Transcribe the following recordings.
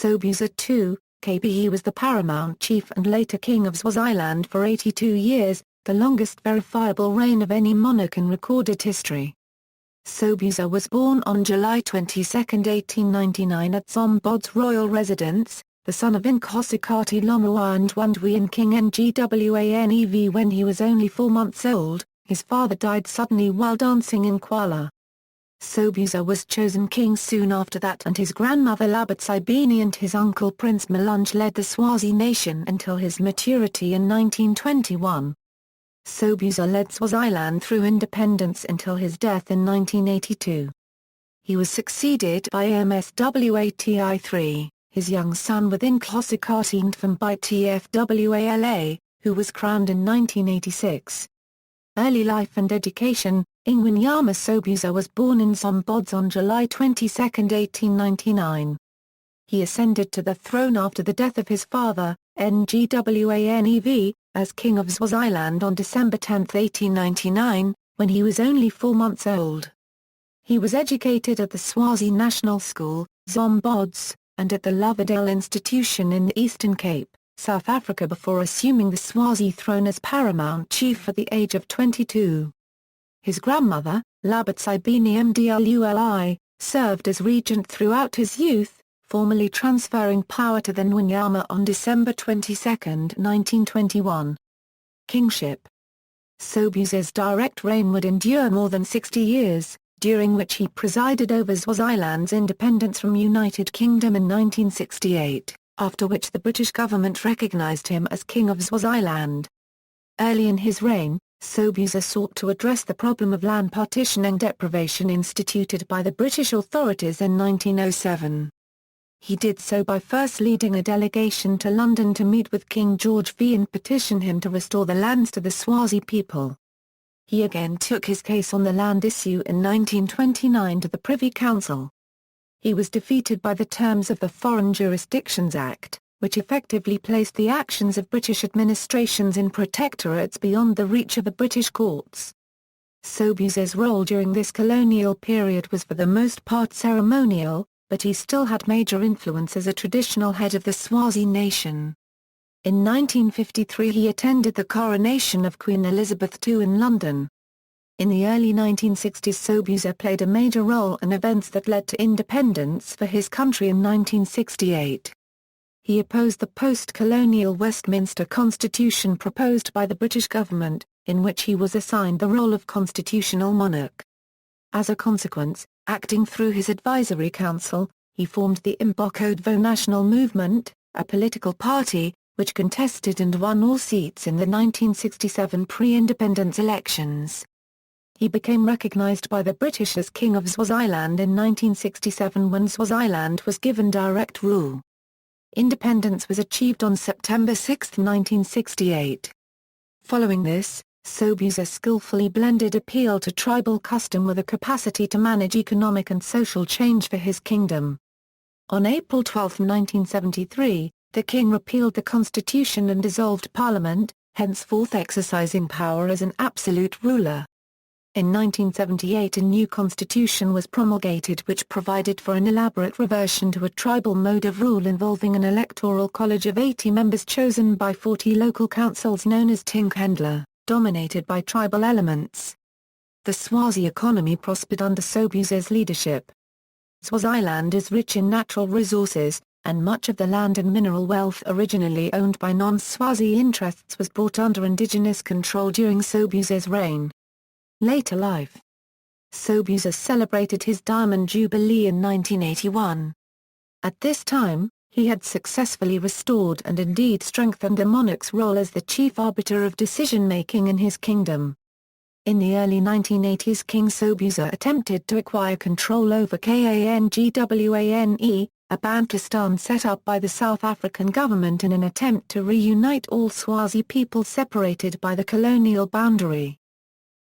Sobhuza II, KBE was the Paramount Chief and later King of Swaziland for 82 years, the longest verifiable reign of any monarch in recorded history. Sobhuza was born on July 22, 1899 at Zombodze Royal Residence, the son of Inkhosikati Lomawa and Ndwandwe and King Ngwane. When he was only 4 months old, his father died suddenly while dancing in incwala. Sobhuza was chosen king soon after that, and his grandmother Labotsibeni and his uncle Prince Malunge led the Swazi nation until his maturity in 1921. Sobhuza led Swaziland through independence until his death in 1982. He was succeeded by Mswati III, his young son, with Inkhosikati Ntfombi Tfwala, who was crowned in 1986. Early life and education. Ngwane Sobhuza was born in Zombodze on July 22, 1899. He ascended to the throne after the death of his father, Ngwane, as King of Swaziland on December 10, 1899, when he was only 4 months old. He was educated at the Swazi National School, Zombodze, and at the Lomawa Institution in the Eastern Cape, South Africa, before assuming the Swazi throne as Paramount Chief at the age of 22. His grandmother, Labotsibeni Mdluli, served as regent throughout his youth, formally transferring power to the Ndwandwe on December 22, 1921. Kingship. Sobhuza's direct reign would endure more than 60 years, during which he presided over Swaziland's independence from United Kingdom in 1968, after which the British government recognised him as King of Swaziland. Early in his reign, Sobhuza sought to address the problem of land partitioning deprivation instituted by the British authorities in 1907. He did so by first leading a delegation to London to meet with King George V and petition him to restore the lands to the Swazi people. He again took his case on the land issue in 1929 to the Privy Council. He was defeated by the terms of the Foreign Jurisdictions Act, which effectively placed the actions of British administrations in protectorates beyond the reach of the British courts. Sobhuza's role during this colonial period was for the most part ceremonial, but he still had major influence as a traditional head of the Swazi nation. In 1953 he attended the coronation of Queen Elizabeth II in London. In the early 1960s Sobhuza played a major role in events that led to independence for his country in 1968. He opposed the post-colonial Westminster Constitution proposed by the British government, in which he was assigned the role of constitutional monarch. As a consequence, acting through his advisory council, he formed the Ndwandwe National Movement, a political party, which contested and won all seats in the 1967 pre-independence elections. He became recognised by the British as King of Swaziland in 1967 when Swaziland was given direct rule. Independence was achieved on September 6, 1968. Following this, Sobhuza skillfully blended appeal to tribal custom with a capacity to manage economic and social change for his kingdom. On April 12, 1973, the king repealed the constitution and dissolved parliament, henceforth exercising power as an absolute ruler. In 1978 a new constitution was promulgated which provided for an elaborate reversion to a tribal mode of rule involving an electoral college of 80 members chosen by 40 local councils known as Tinkhendla, dominated by tribal elements. The Swazi economy prospered under Sobhuza's leadership. Swaziland is rich in natural resources, and much of the land and mineral wealth originally owned by non-Swazi interests was brought under indigenous control during Sobhuza's reign. Later life. Sobhuza celebrated his Diamond Jubilee in 1981. At this time, he had successfully restored and indeed strengthened the monarch's role as the chief arbiter of decision-making in his kingdom. In the early 1980s King Sobhuza attempted to acquire control over Kangwane, a Bantustan set up by the South African government in an attempt to reunite all Swazi people separated by the colonial boundary.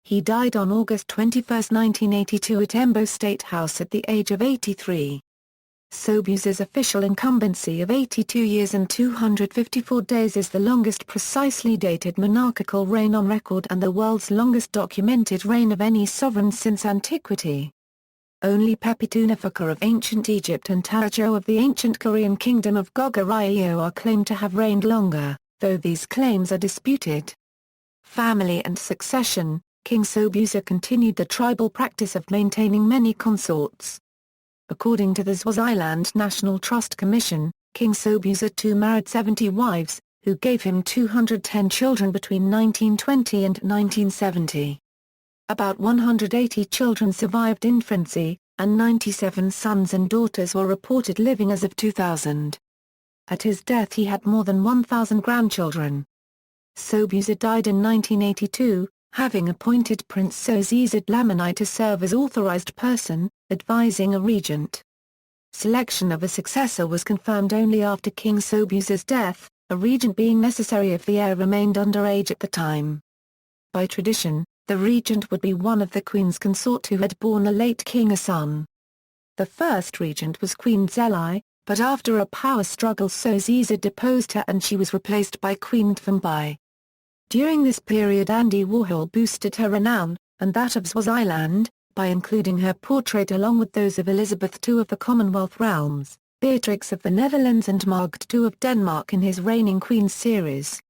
He died on August 21, 1982 at Embo State House at the age of 83. Sobhuza's official incumbency of 82 years and 254 days is the longest precisely dated monarchical reign on record and the world's longest documented reign of any sovereign since antiquity. Only Pepitunifaka of ancient Egypt and Tajo of the ancient Korean kingdom of Goguryeo are claimed to have reigned longer, though these claims are disputed. Family and succession. King Sobhuza continued the tribal practice of maintaining many consorts. According to the Swaziland National Trust Commission, King Sobhuza II married 70 wives, who gave him 210 children between 1920 and 1970. About 180 children survived infancy, and 97 sons and daughters were reported living as of 2000. At his death he had more than 1,000 grandchildren. Sobhuza died in 1982, having appointed Prince Sobhuza II to serve as authorized person, advising a regent. Selection of a successor was confirmed only after King Sobhuza's death, a regent being necessary if the heir remained underage at the time. By tradition, the regent would be one of the Queen's consort who had borne the late king a son. The first regent was Queen Zelai, but after a power struggle Sobhuza deposed her and she was replaced by Queen Ntfombi. During this period Andy Warhol boosted her renown, and that of Swaziland, by including her portrait along with those of Elizabeth II of the Commonwealth realms, Beatrix of the Netherlands and Margrethe II of Denmark in his Reigning Queens series.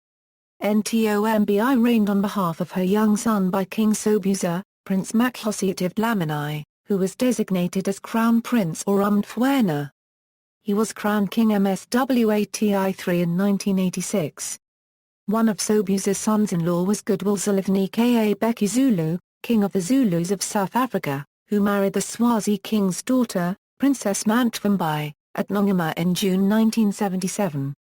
Ntombi reigned on behalf of her young son by King Sobhuza, Prince Inkhosikati Ntfombi, who was designated as Crown Prince or Mthwana. He was crowned King Mswati III in 1986. One of Sobhuza's sons-in-law was Goodwill Zwelithini ka Bheki Zulu, King of the Zulus of South Africa, who married the Swazi king's daughter, Princess Ntfombi, at Lomawa in June 1977.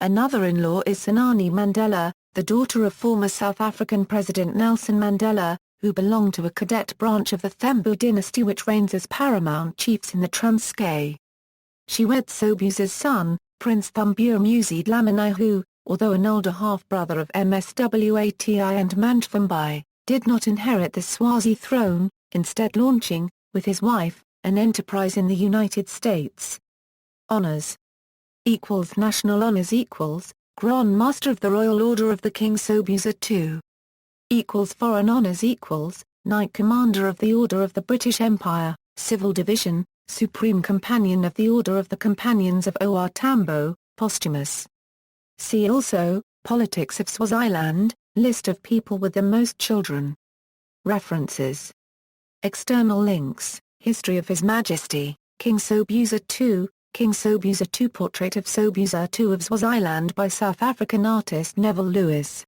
Another in-law is Sanani Mandela, the daughter of former South African President Nelson Mandela, who belonged to a cadet branch of the Thembu dynasty which reigns as paramount chiefs in the Transkei. She wed Sobhuza's son, Prince Thembu Dlamini who, although an older half-brother of Mswati and Ntfombi, did not inherit the Swazi throne, instead launching, with his wife, an enterprise in the United States. Honors. National honors Grand Master of the Royal Order of the King Sobhuza II. Foreign honors Knight Commander of the Order of the British Empire, Civil Division, Supreme Companion of the Order of the Companions of OR Tambo, posthumous. See also, Politics of Swaziland, List of people with the most children. References. External links, History of His Majesty, King Sobhuza II, King Sobhuza II Portrait of Sobhuza II of Swaziland by South African artist Neville Lewis.